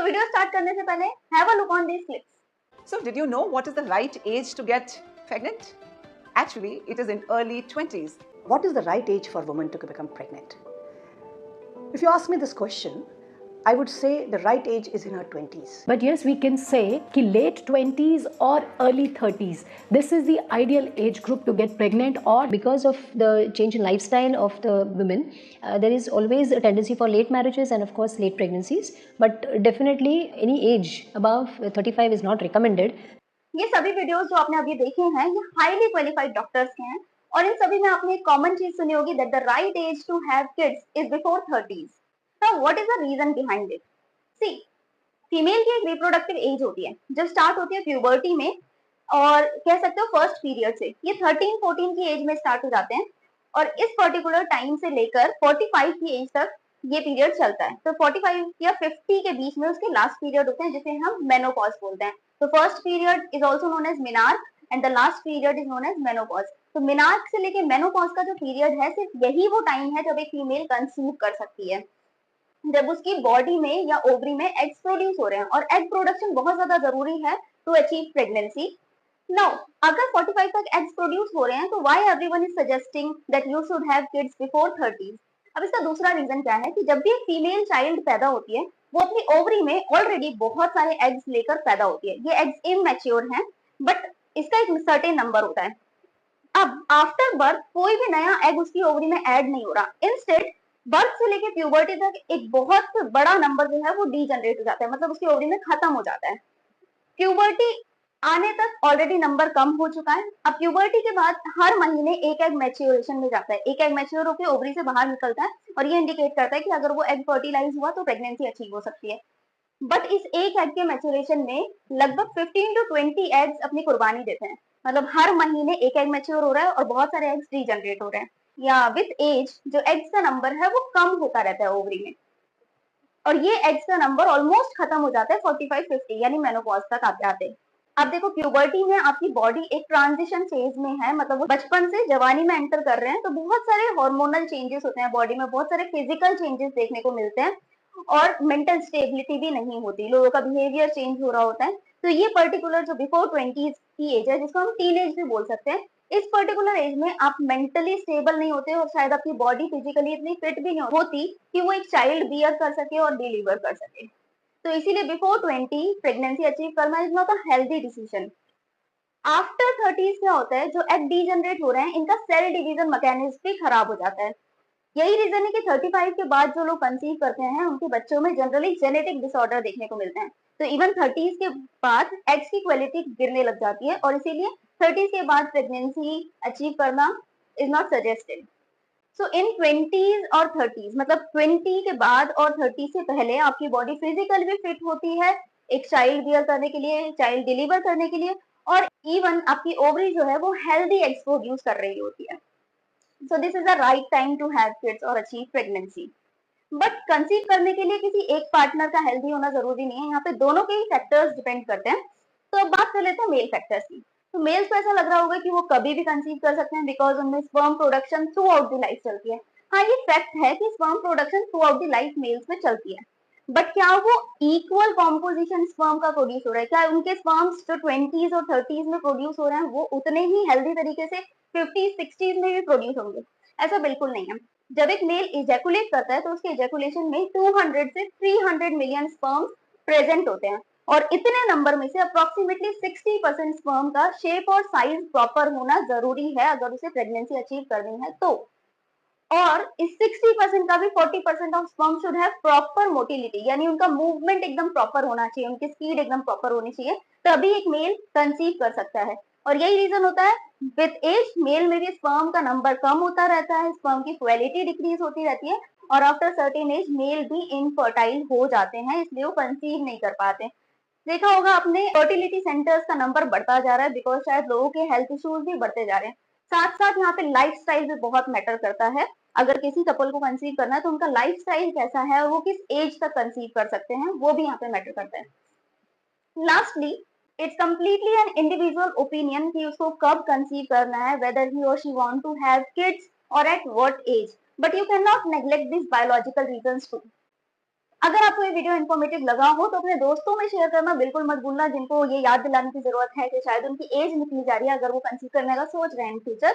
Video start करने से पहले have a look on this clips. So did you know what is the right age to get pregnant? Actually, it is in early 20s. What is the right age for women to become pregnant? If you ask me this question, I would say the right age is in her 20s. But yes, we can say कि late 20s or early 30s, this is the ideal age group to get pregnant. Or because of the change in lifestyle of the women, there is always a tendency for late marriages and of course late pregnancies. But definitely any age above 35 is not recommended. ये सभी videos जो आपने अभी देखे हैं ये highly qualified doctors के हैं और इन सभी में आपने एक कॉमन चीज सुनी होगी that the right age to have kids is before 30s. Now what is the reason behind it? See, female की एक रिप्रोडक्टिव एज होती है जो स्टार्ट होती है प्यूबर्टी में और कह सकते हो फर्स्ट पीरियड से. ये 13-14 की एज में स्टार्ट हो जाते हैं और इस पर्टिकुलर टाइम से लेकर 45 की एज तक ये पीरियड चलता है. तो 45 या 50 के बीच में उसके लास्ट पीरियड होते हैं जिसे हम मेनोपॉज बोलते हैं. तो first period is also known as menarche and the last period is known as menopause. तो मिनार्क से लेके मेनोपॉज का जो पीरियड है सिर्फ यही वो टाइम है जब एक फीमेल कंसीव कर सकती है, जब उसकी बॉडी में या ओवरी में एग्स प्रोड्यूस हो रहे हैं और एग प्रोडक्शन बहुत ज्यादा जरूरी है टू अचीव प्रेगनेंसी. नाउ अगर 45 तक एग्स प्रोड्यूस हो रहे हैं तो why everyone is suggesting that you should have kids before 30s? अब इसका दूसरा रीजन क्या है कि जब भी एक फीमेल चाइल्ड पैदा होती है वो अपनी ओवरी में ऑलरेडी बहुत सारे एग्स लेकर पैदा होती है. ये एग्स इमैच्योर हैं बट इसका एक सर्टेन नंबर होता है. अब आफ्टर बर्थ कोई भी नया एग उसकी ओवरी में ऐड नहीं हो रहा. इंस्टेड बर्थ से लेके प्यूबर्टी तक एक बहुत बड़ा नंबर जो है वो डीजनरेट हो जाता है, मतलब उसकी ओवरी में खत्म हो जाता है. प्यूबर्टी आने तक ऑलरेडी नंबर कम हो चुका है. अब प्यूबर्टी के बाद हर महीने एक एग मैच्योरेशन में जाता है. एक एग मैच्योर होकर ओवरी से बाहर निकलता है और ये इंडिकेट करता है कि अगर वो एग फर्टिलाइज हुआ तो प्रेगनेंसी अचीव हो सकती है. बट इस एक एग के मैच्योरेशन में लगभग 15 to 20 एग्स अपनी कुर्बानी देते हैं. मतलब हर महीने एक एग मैच्योर हो रहा है और बहुत सारे एग्स रीजनरेट हो रहे हैं. या विथ एज जो एग्स का नंबर है वो कम होता रहता है ओवरी में और ये एग्स का नंबर ऑलमोस्ट खत्म हो जाता है 45-50 यानी मेनोपॉज तक आते आते. अब देखो प्यूबर्टी में आपकी बॉडी एक ट्रांजिशन फेज में है, मतलब वो बचपन से जवानी में एंटर कर रहे हैं तो बहुत सारे हार्मोनल चेंजेस होते हैं बॉडी में, बहुत सारे फिजिकल चेंजेस देखने को मिलते हैं और मेंटल स्टेबिलिटी भी नहीं होती, लोगों का बिहेवियर चेंज हो रहा होता है. तो ये पर्टिकुलर जो बिफोर 20s की एज है जिसको हम टीन एज भी बोल सकते हैं, इस पर्टिकुलर एज में आप मेंटली स्टेबल नहीं होते और शायद आपकी बॉडी फिजिकली इतनी फिट भी नहीं होती कि वो एक चाइल्ड बियर कर सके और डिलीवर कर सके. तो इसीलिए बिफोर 20 प्रेगनेंसी अचीव करना is not a healthy decision. After 30s क्या होता है, जो एग डीजनरेट हो रहे हैं इनका सेल डिवीजन मैकेनिज्म भी खराब हो जाता है. यही रीजन है कि 35 के बाद जो लोग कंसीव करते हैं उनके बच्चों में जनरली जेनेटिक डिसऑर्डर देखने को मिलते हैं. तो इवन 30s के बाद एग्स की क्वालिटी गिरने लग जाती है और इसीलिए 30s के बाद प्रेगनेंसी अचीव करना is not suggested. So in 20s और 30s मतलब 20 के बाद और 30 से पहले आपकी बॉडी फिजिकल भी फिट होती है एक चाइल्ड बियर करने के लिए, चाइल्ड डिलीवर करने के लिए, और इवन आपकी ओवरी जो है वो हेल्दी एग्स प्रोड्यूस कर रही होती है. So this is the right time to have kids or achieve pregnancy. But conceive करने के लिए किसी एक पार्टनर का हेल्दी होना जरूरी नहीं है, यहाँ पे दोनों के ही फैक्टर्स डिपेंड करते हैं. तो अब बात कर लेते हैं मेल फैक्टर्स की. तो मेल्स को ऐसा लग रहा होगा कि वो कभी भी कंसीव कर सकते हैं बिकॉज उनमें sperm production throughout the life चलती है. हाँ, ये फैक्ट है कि sperm production throughout the life males में चलती है, बट क्या वो इक्वल कॉम्पोजिशन स्पर्म का प्रोड्यूस हो रहा है? क्या उनके स्पर्म्स जो 20s और 30s में प्रोड्यूस हो रहे हैं वो उतने ही हेल्दी तरीके से 50s-60s में भी प्रोड्यूस होंगे? ऐसा बिल्कुल नहीं है. जब एक मेल इजैकुलेट करता है तो उसके इजैकुलेशन में 200 से 300 मिलियन स्पर्म प्रेजेंट होते हैं और इतने नंबर में से अप्रोक्सीमेटली 60% स्पर्म का शेप और साइज प्रॉपर होना जरूरी है अगर उसे प्रेगनेंसी अचीव करनी है तो. और इस 60% का भी 40% of sperm should have proper motility, यानी उनका मूवमेंट एकदम प्रॉपर होना चाहिए, उनकी स्पीड एकदम प्रॉपर होनी चाहिए, तभी एक मेल कंसीव कर सकता है. और यही रीजन होता है विद एज मेल में भी स्पर्म का नंबर कम होता रहता है, स्पर्म की क्वालिटी डिक्रीज होती रहती है और आफ्टर सर्टेन एज मेल भी इनफर्टाइल हो जाते हैं, इसलिए वो कंसीव नहीं कर पाते. देखा होगा आपने फर्टिलिटी सेंटर्स का नंबर बढ़ता जा रहा है बिकॉज शायद लोगों के हेल्थ इश्यूज भी बढ़ते जा रहे हैं. साथ साथ यहाँ पे लाइफस्टाइल भी बहुत मैटर करता है. अगर किसी कपल को कंसीव करना है तो उनका लाइफस्टाइल कैसा है और वो किस एज तक कंसीव कर सकते हैं वो भी यहाँ पे मैटर करता है. Lastly it's completely an individual opinion कि उसको कब कंसीव करना है, whether he or she want to have kids or at what age, but you can not neglect this biological reasons too. अगर आपको ये वीडियो इन्फॉर्मेटिव लगा हो तो अपने दोस्तों में शेयर करना बिल्कुल मत भूलना, जिनको ये याद दिलाने की जरूरत है कि शायद उनकी एज निकली जा रही है अगर वो कंसीव करने का सोच रहे हैं इन फ्यूचर।